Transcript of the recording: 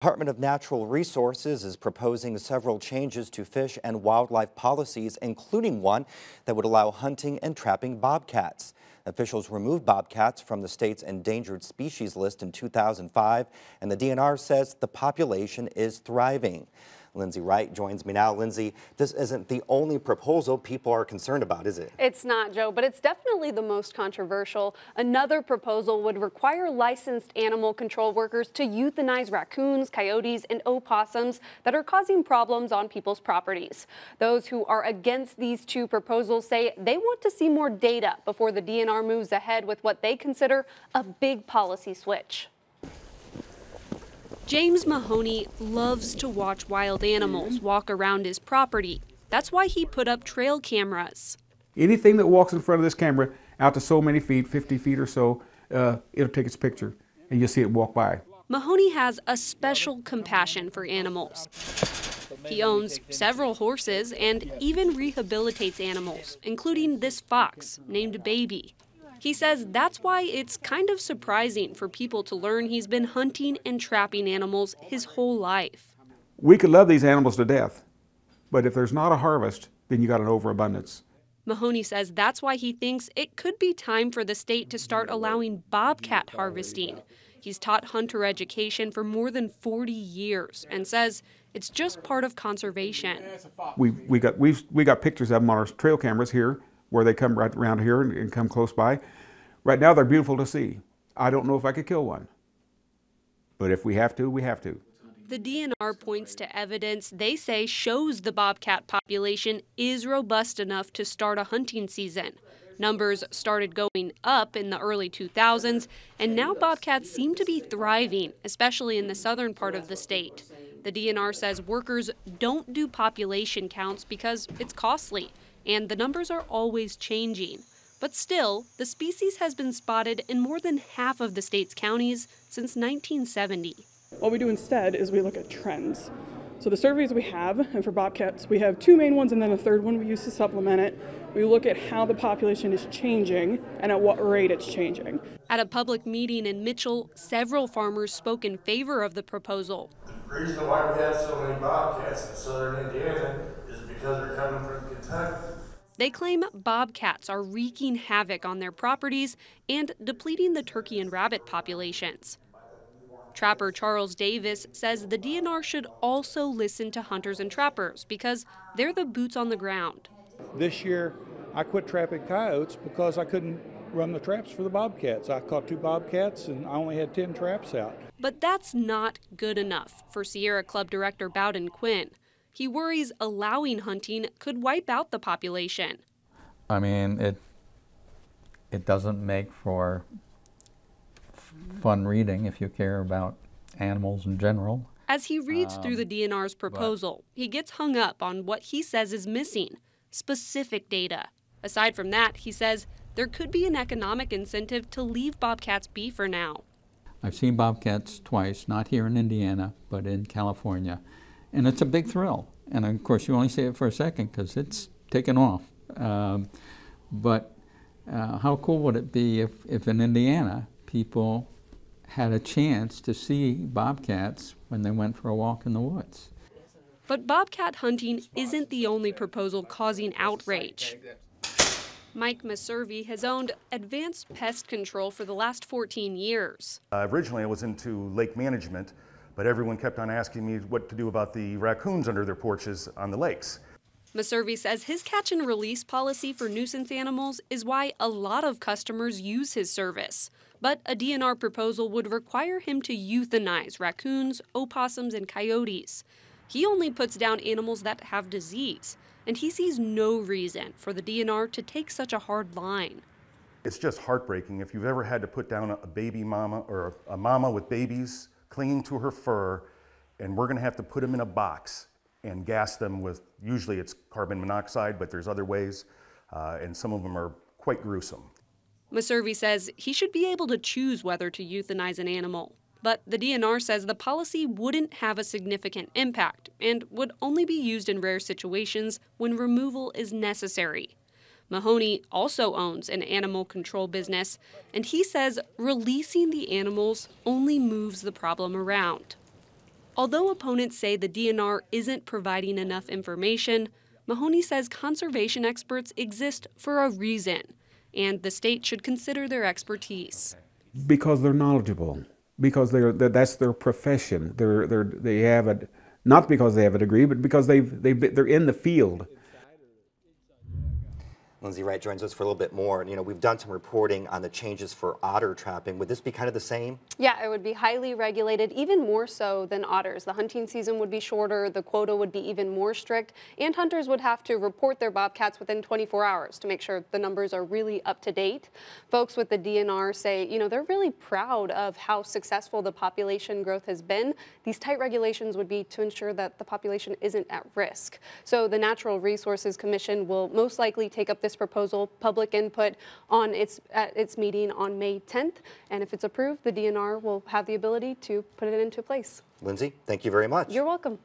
Department of Natural Resources is proposing several changes to fish and wildlife policies, including one that would allow hunting and trapping bobcats. Officials removed bobcats from the state's endangered species list in 2005, and the DNR says the population is thriving. Lindsay Wright joins me now. Lindsay, this isn't the only proposal people are concerned about, is it? It's not, Joe, but it's definitely the most controversial. Another proposal would require licensed animal control workers to euthanize raccoons, coyotes, and opossums that are causing problems on people's properties. Those who are against these two proposals say they want to see more data before the DNR moves ahead with what they consider a big policy switch. James Mahoney loves to watch wild animals walk around his property. That's why he put up trail cameras. Anything that walks in front of this camera out to so many feet, 50 feet or so, it'll take its picture and you'll see it walk by. Mahoney has a special compassion for animals. He owns several horses and even rehabilitates animals, including this fox named Baby. He says that's why it's kind of surprising for people to learn he's been hunting and trapping animals his whole life. We could love these animals to death, but if there's not a harvest, then you got an overabundance. Mahoney says that's why he thinks it could be time for the state to start allowing bobcat harvesting. He's taught hunter education for more than 40 years and says it's just part of conservation. We got pictures of them on our trail cameras here, where they come right around here and come close by. Right now, they're beautiful to see. I don't know if I could kill one, but if we have to, we have to. The DNR points to evidence they say shows the bobcat population is robust enough to start a hunting season. Numbers started going up in the early 2000s, and now bobcats seem to be thriving, especially in the southern part of the state. The DNR says workers don't do population counts because it's costly, and the numbers are always changing. But still, the species has been spotted in more than half of the state's counties since 1970. What we do instead is we look at trends. So the surveys we have, and for bobcats, we have two main ones and then a third one we use to supplement it. We look at how the population is changing and at what rate it's changing. At a public meeting in Mitchell, several farmers spoke in favor of the proposal. The reason why we have so many bobcats in southern Indiana is because they're coming from Kentucky. They claim bobcats are wreaking havoc on their properties and depleting the turkey and rabbit populations. Trapper Charles Davis says the DNR should also listen to hunters and trappers because they're the boots on the ground. This year, I quit trapping coyotes because I couldn't run the traps for the bobcats. I caught 2 bobcats and I only had 10 traps out. But that's not good enough for Sierra Club Director Bowden Quinn. He worries allowing hunting could wipe out the population. I mean, it doesn't make for fun reading if you care about animals in general. As he reads through the DNR's proposal, he gets hung up on what he says is missing: specific data. Aside from that, he says there could be an economic incentive to leave bobcats be for now. I've seen bobcats twice, not here in Indiana, but in California. And it's a big thrill. And of course, you only see it for a second because it's taken off. But how cool would it be if in Indiana, people had a chance to see bobcats when they went for a walk in the woods? But bobcat hunting isn't the only proposal causing outrage. Mike Maservi has owned Advanced Pest Control for the last 14 years. Originally, I was into lake management, but everyone kept on asking me what to do about the raccoons under their porches on the lakes. Maservi says his catch and release policy for nuisance animals is why a lot of customers use his service. But a DNR proposal would require him to euthanize raccoons, opossums, and coyotes. He only puts down animals that have disease, and he sees no reason for the DNR to take such a hard line. It's just heartbreaking. If you've ever had to put down a baby mama or a mama with babies clinging to her fur, and we're gonna have to put them in a box and gas them with, usually it's carbon monoxide, but there's other ways, and some of them are quite gruesome. Maservi says he should be able to choose whether to euthanize an animal. But the DNR says the policy wouldn't have a significant impact and would only be used in rare situations when removal is necessary. Mahoney also owns an animal control business, and he says releasing the animals only moves the problem around. Although opponents say the DNR isn't providing enough information, Mahoney says conservation experts exist for a reason, and the state should consider their expertise. Because they're knowledgeable, because that's their profession. They have it, not because they have a degree, but because they're in the field. Lindsay Wright joins us for a little bit more. You know, we've done some reporting on the changes for otter trapping. Would this be kind of the same? Yeah, it would be highly regulated, even more so than otters. The hunting season would be shorter, the quota would be even more strict, and hunters would have to report their bobcats within 24 hours to make sure the numbers are really up to date. Folks with the DNR say, you know, they're really proud of how successful the population growth has been. These tight regulations would be to ensure that the population isn't at risk. So the Natural Resources Commission will most likely take up this proposal, public input on at its meeting on May 10th, and if it's approved, the DNR will have the ability to put it into place. Lindsay, thank you very much. You're welcome.